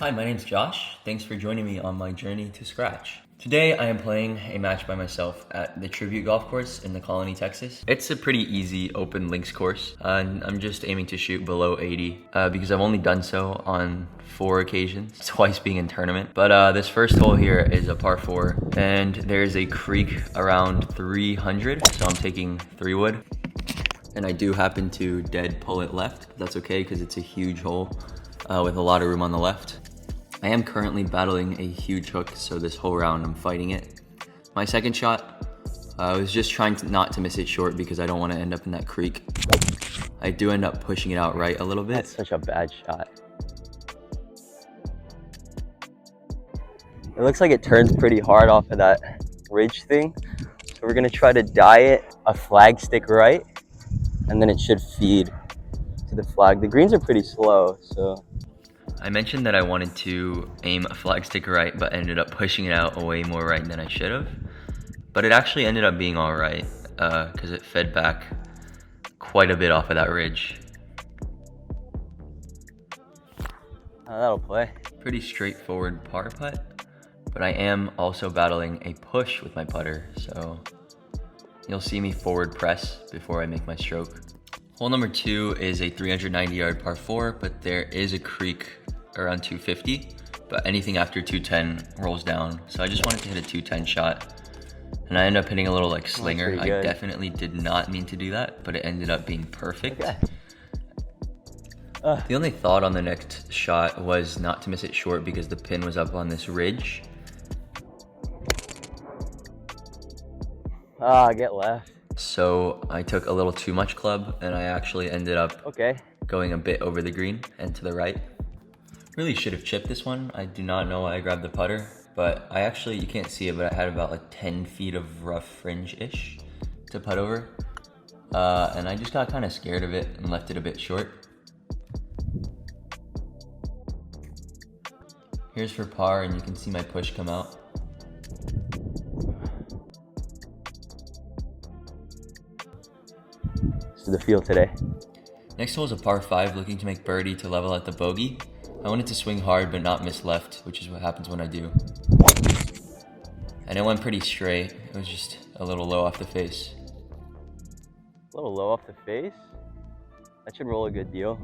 Hi, my name's Josh. Thanks for joining me on my journey to scratch. Today I am playing a match by myself at the Tribute Golf Course in the Colony, Texas. It's a pretty easy open links course, and I'm just aiming to shoot below 80 because I've only done so on 4 occasions, twice being in tournament. But this first hole here is a par 4, and there's a creek around 300, so I'm taking 3-wood. And I do happen to dead pull it left, but that's okay because it's a huge hole with a lot of room on the left. I am currently battling a huge hook, so this whole round I'm fighting it. My second shot, I was just trying not to miss it short because I don't want to end up in that creek. I do end up pushing it out right a little bit. That's such a bad shot. It looks like it turns pretty hard off of that ridge thing. So we're gonna try to die it a flag stick right, and then it should feed to the flag. The greens are pretty slow, so. I mentioned that I wanted to aim a flag stick right, but ended up pushing it out way more right than I should have. But it actually ended up being all right because it fed back quite a bit off of that ridge. That'll play. Pretty straightforward par putt, but I am also battling a push with my putter, so you'll see me forward press before I make my stroke. Hole number 2 is a 390-yard par 4, but there is a creek around 250, but anything after 210 rolls down. So I just wanted to hit a 210 shot, and I ended up hitting a little like slinger. I definitely did not mean to do that, but it ended up being perfect. Okay. The only thought on the next shot was not to miss it short because the pin was up on this ridge. Get left. So I took a little too much club, and I actually ended up going a bit over the green and to the right. Really should have chipped this one. I do not know why I grabbed the putter, but I actually, you can't see it, but I had about like 10 feet of rough fringe-ish to putt over. And I just got kind of scared of it and left it a bit short. Here's for par, and you can see my push come out. To the field today. Next hole is a par 5, looking to make birdie to level out the bogey. I wanted to swing hard but not miss left, which is what happens when I do. And it went pretty straight. It was just a little low off the face. A little low off the face? That should roll a good deal.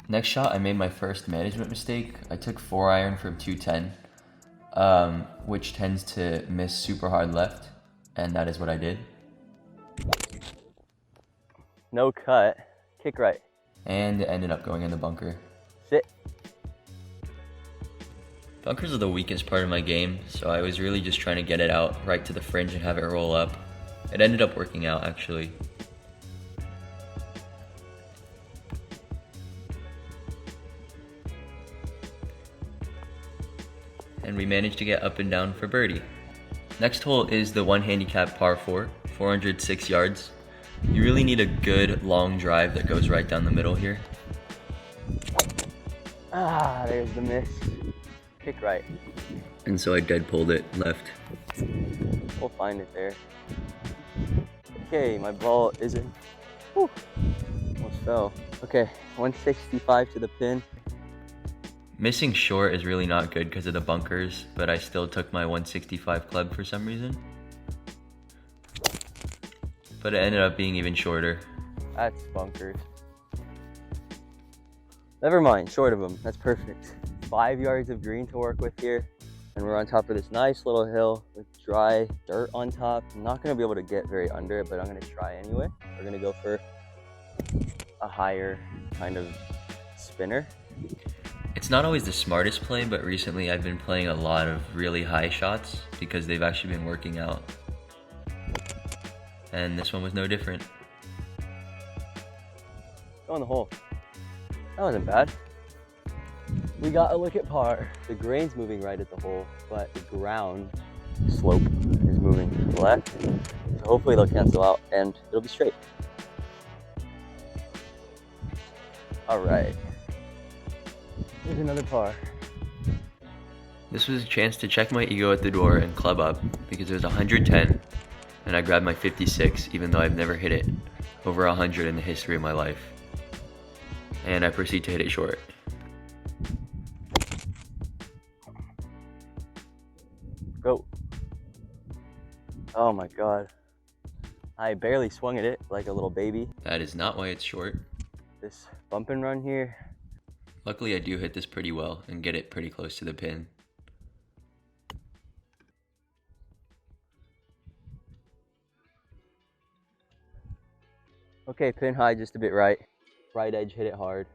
Next shot, I made my first management mistake. I took 4-iron from 210, which tends to miss super hard left, and that is what I did. No cut, kick right. And it ended up going in the bunker. Sit. Bunkers are the weakest part of my game, so I was really just trying to get it out right to the fringe and have it roll up. It ended up working out, actually. And we managed to get up and down for birdie. Next hole is the 1 handicap par 4, 406 yards. You really need a good long drive that goes right down the middle here. There's the miss. Kick right. And so I dead pulled it left. We'll find it there. Okay, my ball isn't. Whew, almost fell. Okay, 165 to the pin. Missing short is really not good because of the bunkers, but I still took my 165 club for some reason. But it ended up being even shorter. That's bunkers. Never mind, short of them. That's perfect. 5 yards of green to work with here. And we're on top of this nice little hill with dry dirt on top. I'm not gonna be able to get very under it, but I'm gonna try anyway. We're gonna go for a higher kind of spinner. It's not always the smartest play, but recently I've been playing a lot of really high shots because they've actually been working out. And this one was no different. Go in the hole. That wasn't bad. We got a look at par. The grain's moving right at the hole, but the ground slope is moving left. So hopefully they'll cancel out and it'll be straight. All right. Here's another par. This was a chance to check my ego at the door and club up because it was 110. And I grabbed my 56, even though I've never hit it over 100 in the history of my life. And I proceed to hit it short. Go. Oh my God. I barely swung at it like a little baby. That is not why it's short. This bump and run here. Luckily, I do hit this pretty well and get it pretty close to the pin. Okay, pin high, just a bit right. Right edge, hit it hard.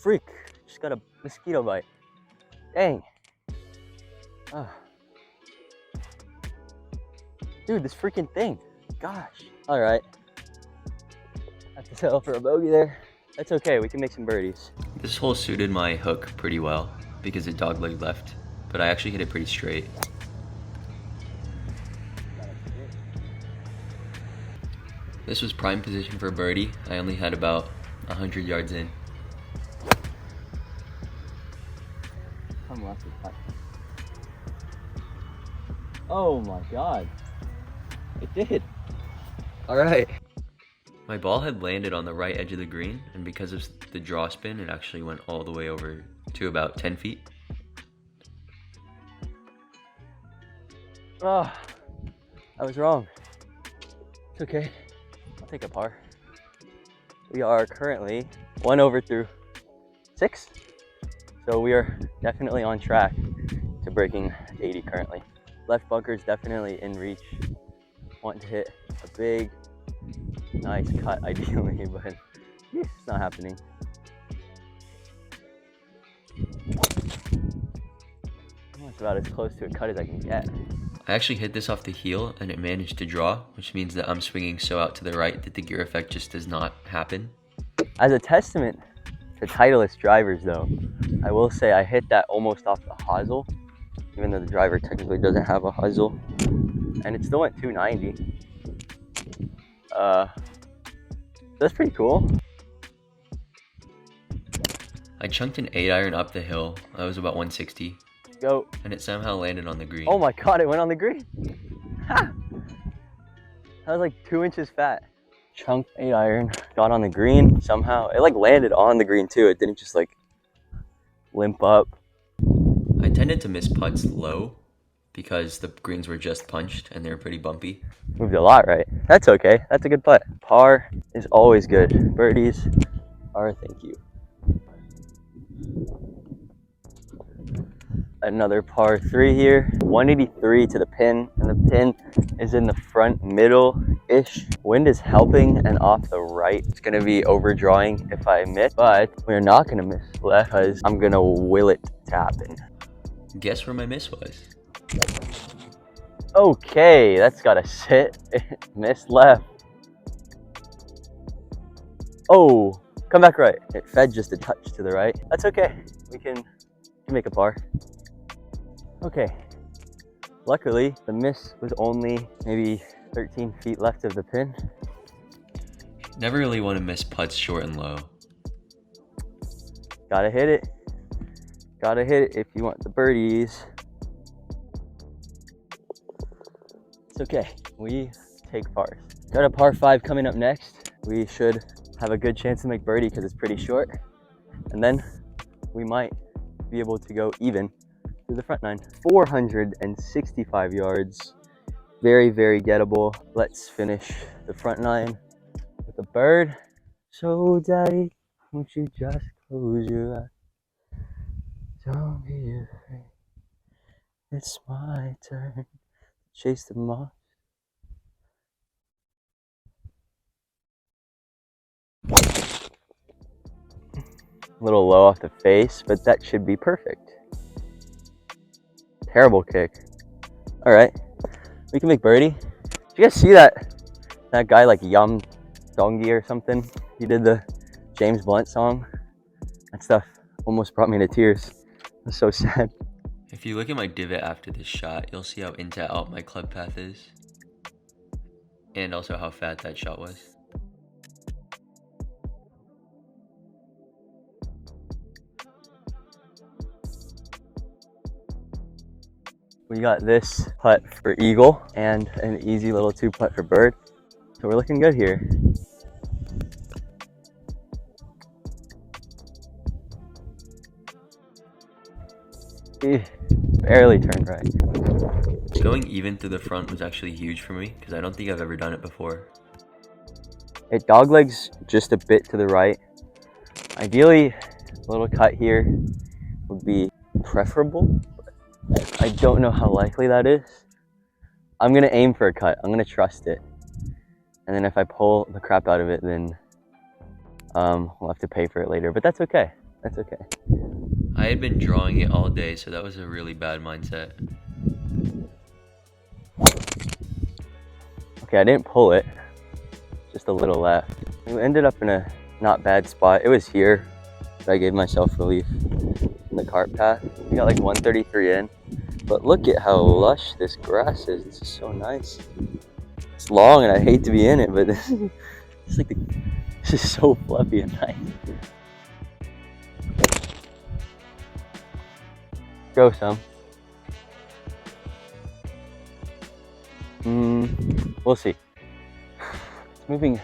Freak, just got a mosquito bite. Dang. Oh. Dude, this freaking thing. Gosh. All right. Have to settle for a bogey there. That's okay, we can make some birdies. This hole suited my hook pretty well because it dogleg left, but I actually hit it pretty straight. This was prime position for a birdie. I only had about 100 yards in. Oh my God. It did. All right. My ball had landed on the right edge of the green, and because of the draw spin, it actually went all the way over to about 10 feet. Oh, I was wrong. It's okay. I'll take a par. We are currently 1 over through 6. So we are definitely on track to breaking 80 currently. Left bunker is definitely in reach. Want to hit a big, nice cut ideally, but it's not happening. That's about as close to a cut as I can get. I actually hit this off the heel and it managed to draw, which means that I'm swinging so out to the right that the gear effect just does not happen. As a testament to Titleist drivers though, I will say I hit that almost off the hosel, even though the driver technically doesn't have a hosel, and it still went 290. That's pretty cool. I chunked an 8-iron up the hill. I was about 160. Go. And it somehow landed on the green. Oh my God, it went on the green. Ha! That was like 2 inches fat. Chunked 8-iron, got on the green somehow. It like landed on the green too. It didn't just like limp up. I tended to miss putts low because the greens were just punched and they were pretty bumpy. Moved a lot, right? That's okay. That's a good putt. Par is always good. Birdies are thank you. Another par 3 here. 183 to the pin, and the pin is in the front middle-ish. Wind is helping and off the right. It's gonna be overdrawing if I miss, but we're not gonna miss left because I'm gonna will it to happen. Guess where my miss was? Okay, that's gotta sit. Missed left. Oh, come back right. It fed just a touch to the right. That's okay. We can make a par. Okay. Luckily, the miss was only maybe 13 feet left of the pin. Never really want to miss putts short and low. Gotta hit it. Gotta hit it if you want the birdies. It's okay. We take pars. Got a par 5 coming up next. We should have a good chance to make birdie because it's pretty short. And then we might be able to go even through the front 9. 465 yards. Very, very gettable. Let's finish the front 9 with a bird. So daddy, won't you just close your eyes? Don't be afraid. It's my turn to chase the moth. A little low off the face, but that should be perfect. Terrible kick. All right, we can make birdie. Did you guys see that guy like Yum Dongi or something? He did the James Blunt song. That stuff almost brought me to tears. It was so sad. If you look at my divot after this shot, you'll see how into out my club path is. And also how fat that shot was. We got this putt for eagle and an easy little 2 putt for bird. So we're looking good here. Barely turned right. Going even through the front was actually huge for me because I don't think I've ever done it before. It doglegs just a bit to the right. Ideally, a little cut here would be preferable. I don't know how likely that is. I'm gonna aim for a cut. I'm gonna trust it. And then if I pull the crap out of it, then we'll have to pay for it later, but that's okay. That's okay. I had been drawing it all day, so that was a really bad mindset. Okay, I didn't pull it, just a little left. We ended up in a not bad spot. It was here that I gave myself relief in the cart path. We got like 133 in, but look at how lush this grass is. This is so nice. It's long and I hate to be in it, but this is so fluffy and nice. Go some. We'll see. It's moving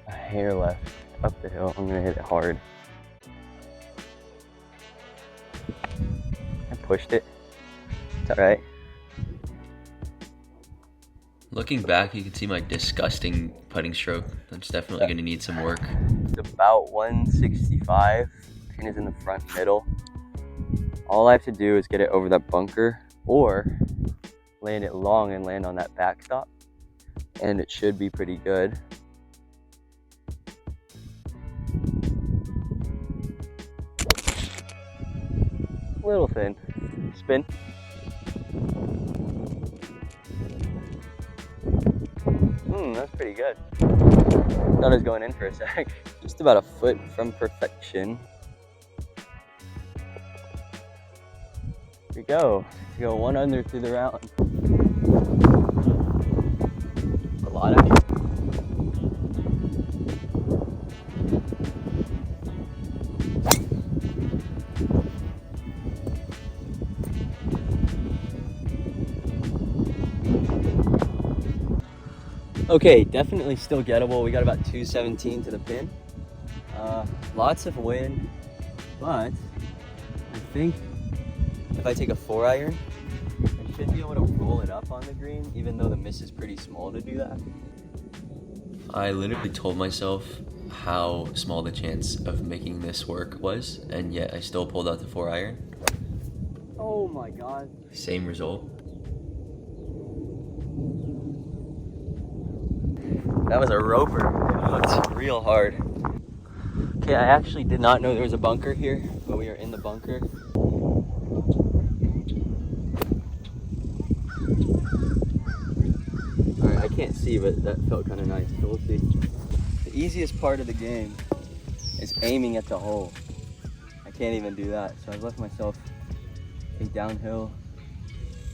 a hair left up the hill. I'm gonna hit it hard. I pushed it. It's all right. Looking back, you can see my disgusting putting stroke. That's definitely going to need some work. It's about 165. Pin is in the front middle. All I have to do is get it over that bunker or land it long and land on that backstop, and it should be pretty good. A little thin. Spin. That's pretty good. Thought I was going in for a sec. Just about a foot from perfection. Here we go. Let's go 1 under through the round. A lot of. Okay, definitely still gettable. We got about 217 to the pin. Lots of wind, but I think if I take a 4-iron, I should be able to roll it up on the green, even though the miss is pretty small to do that. I literally told myself how small the chance of making this work was, and yet I still pulled out the 4-iron. Oh my god. Same result. That was a roper. It looked real hard. Okay, I actually did not know there was a bunker here, but we are in the bunker. Alright, I can't see, but that felt kind of nice, so we'll see. The easiest part of the game is aiming at the hole. I can't even do that, so I've left myself a downhill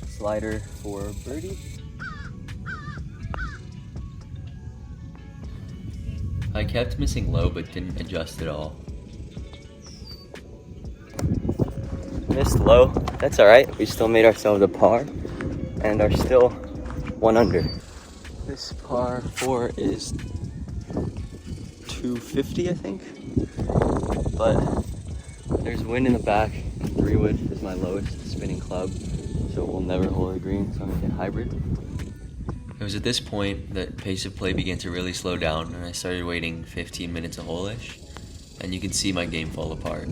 slider for birdie. I kept missing low but didn't adjust at all. Missed low. That's alright. We still made ourselves a par and are still 1 under. This par 4 is 250, I think. But there's wind in the back. 3-wood is my lowest spinning club, so we'll never hold a green, so I'm gonna get hybrid. It was at this point that pace of play began to really slow down, and I started waiting 15 minutes a hole-ish, and you can see my game fall apart.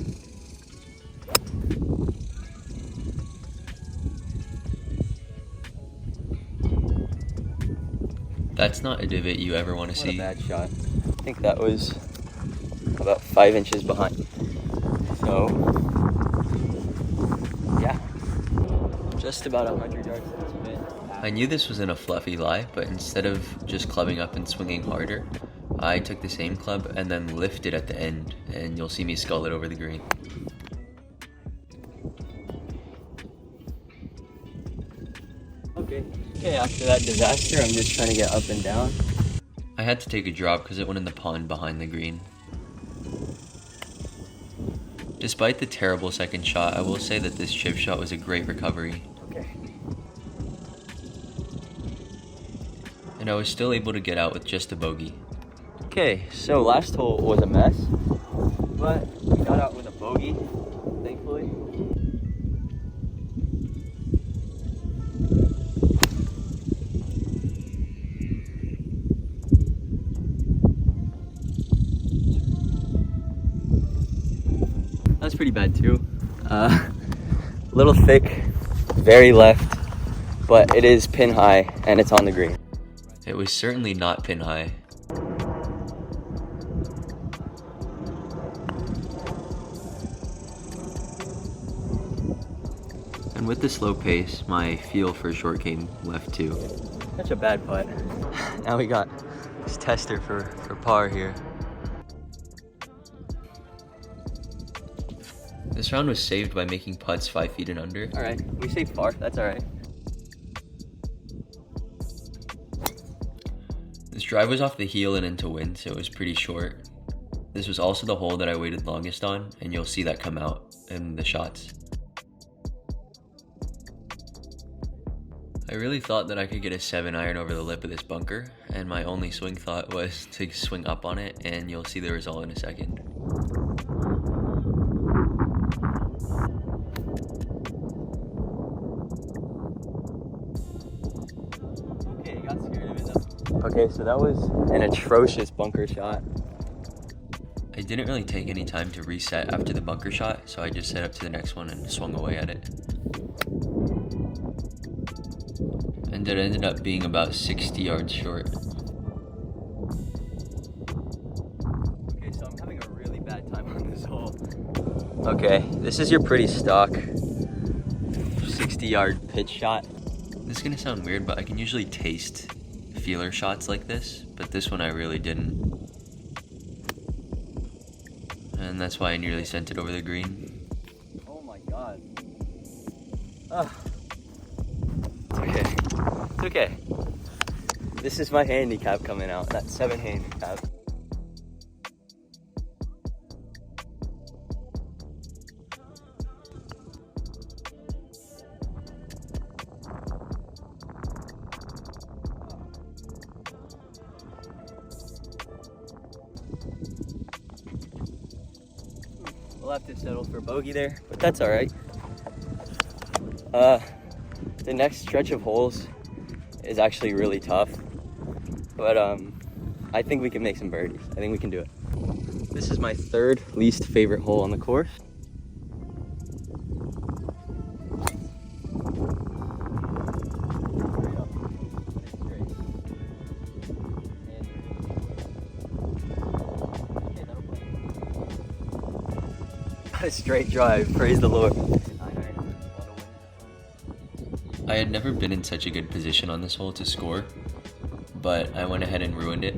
That's not a divot you ever want to see. What a bad shot. I think that was about 5 inches behind. So, yeah, just about 100 yards to the spin. I knew this wasn't a fluffy lie, but instead of just clubbing up and swinging harder, I took the same club and then lifted at the end, and you'll see me scull it over the green. Okay, after that disaster, I'm just trying to get up and down. I had to take a drop because it went in the pond behind the green. Despite the terrible second shot, I will say that this chip shot was a great recovery. Okay. And I was still able to get out with just a bogey. Okay, so last hole was a mess, but we got out with a bogey, thankfully. pretty bad too. Little thick, very left, but it is pin high and it's on the green. It was certainly not pin high. And with the slow pace, my feel for short game left too. Such a bad putt. Now we got this tester for par here. This round was saved by making putts 5 feet and under. All right, we saved par, that's all right. This drive was off the heel and into wind, so it was pretty short. This was also the hole that I waited longest on, and you'll see that come out in the shots. I really thought that I could get a 7-iron over the lip of this bunker, and my only swing thought was to swing up on it, and you'll see the result in a second. Okay, got scared of it though. Okay, so that was an atrocious bunker shot. I didn't really take any time to reset after the bunker shot, so I just set up to the next one and swung away at it. And it ended up being about 60 yards short. Okay, so I'm having a really bad time on this hole. Okay, this is your pretty stock 60-yard pitch shot. This is gonna sound weird, but I can usually taste feeler shots like this, but this one I really didn't. And that's why I nearly sent it over the green. Oh my god. Ugh. It's okay. It's okay. This is my handicap coming out. That 7 handicap. We'll have to settle for bogey there, but that's all right. The next stretch of holes is actually really tough, but I think we can make some birdies. I think we can do it. This is my 3rd least favorite hole on the course. A straight drive, praise the Lord. I had never been in such a good position on this hole to score, but I went ahead and ruined it.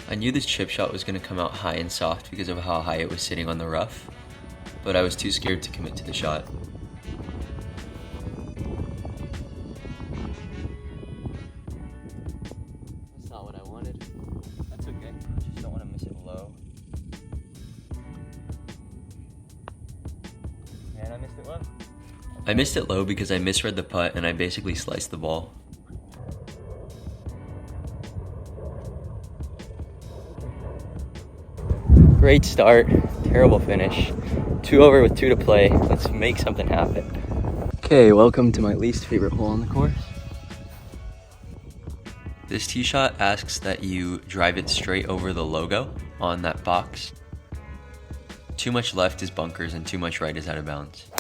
I knew this chip shot was going to come out high and soft because of how high it was sitting on the rough, but I was too scared to commit to the shot. That's not what I wanted. That's okay. Just don't want to miss it low. And I missed it low. I missed it low because I misread the putt and I basically sliced the ball. Great start, terrible finish. 2 over with 2 to play. Let's make something happen. Okay, welcome to my least favorite hole on the course. This tee shot asks that you drive it straight over the logo on that box. Too much left is bunkers and too much right is out of bounds.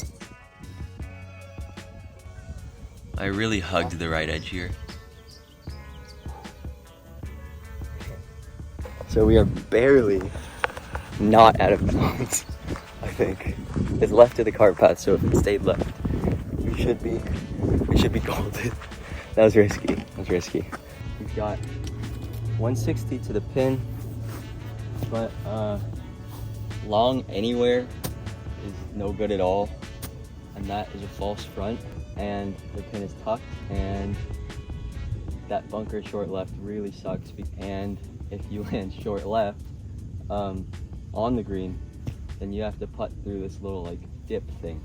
I really hugged the right edge here. So we are barely not out of bounds, I think. It's left of the cart path, so if it stayed left, we should be golden. That was risky. We've got 160 to the pin, but long anywhere is no good at all, and that is a false front, and the pin is tucked, and that bunker short left really sucks, and if you land short left on the green, then you have to putt through this little like dip thing.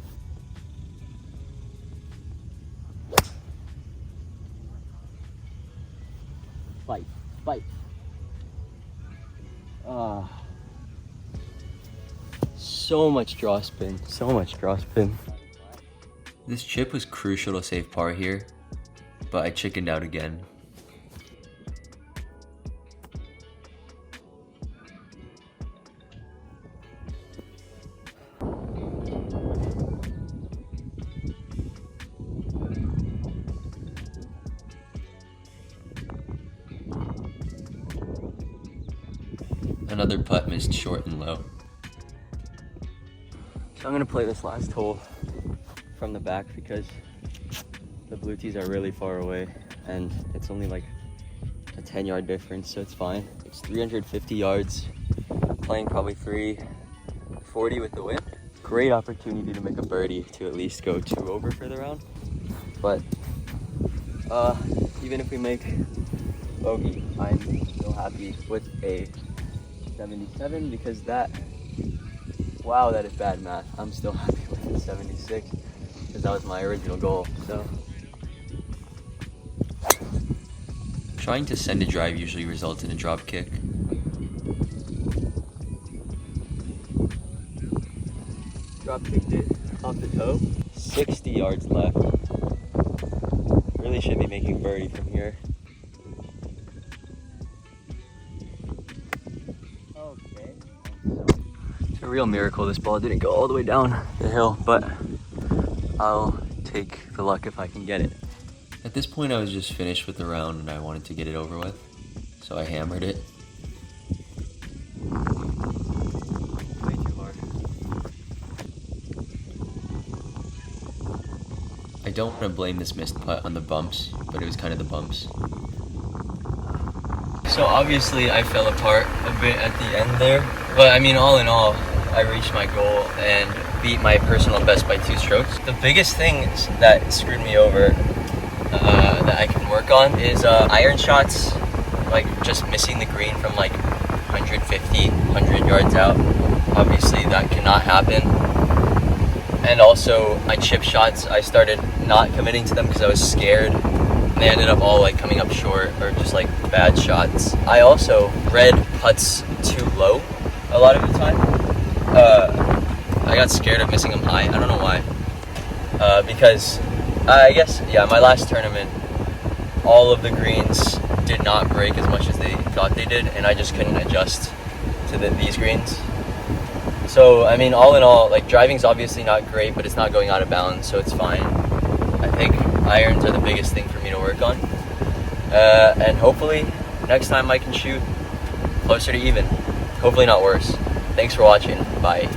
Fight. so much draw spin, so much draw spin. This chip was crucial to save par here, but I chickened out again. Another putt missed short and low. So I'm gonna play this last hole from the back because the blue tees are really far away and it's only like a 10-yard difference, so it's fine. It's 350 yards. I'm playing probably 340 with the wind. Great opportunity to make a birdie to at least go 2 over for the round. But even if we make bogey, I'm still happy with a 77 because that, wow, that is bad math. I'm still happy with a 76 because that was my original goal. So Trying to send a drive usually results in a drop kick. drop kicked it off the toe. 60 yards left. Really should be making birdie from here. Okay. It's a real miracle this ball didn't go all the way down the hill, but I'll take the luck if I can get it. At this point I was just finished with the round and I wanted to get it over with, so I hammered it. Way too hard. I don't want to blame this missed putt on the bumps, but it was kind of the bumps. So obviously I fell apart a bit at the end there, but I mean all in all, I reached my goal and beat my personal best by 2 strokes. The biggest things that screwed me over that I can work on is iron shots, like just missing the green from like 150, 100 yards out. Obviously that cannot happen. And also my chip shots, I started not committing to them because I was scared. And they ended up all like coming up short or just like bad shots. I also read putts too low a lot of the time. I got scared of missing them high. I don't know why. Because I guess, yeah, my last tournament, all of the greens did not break as much as they thought they did, and I just couldn't adjust to these greens. So, I mean, all in all, like, driving's obviously not great, but it's not going out of bounds, so it's fine. I think irons are the biggest thing for me to work on. And hopefully, next time I can shoot closer to even. Hopefully not worse. Thanks for watching. Bye.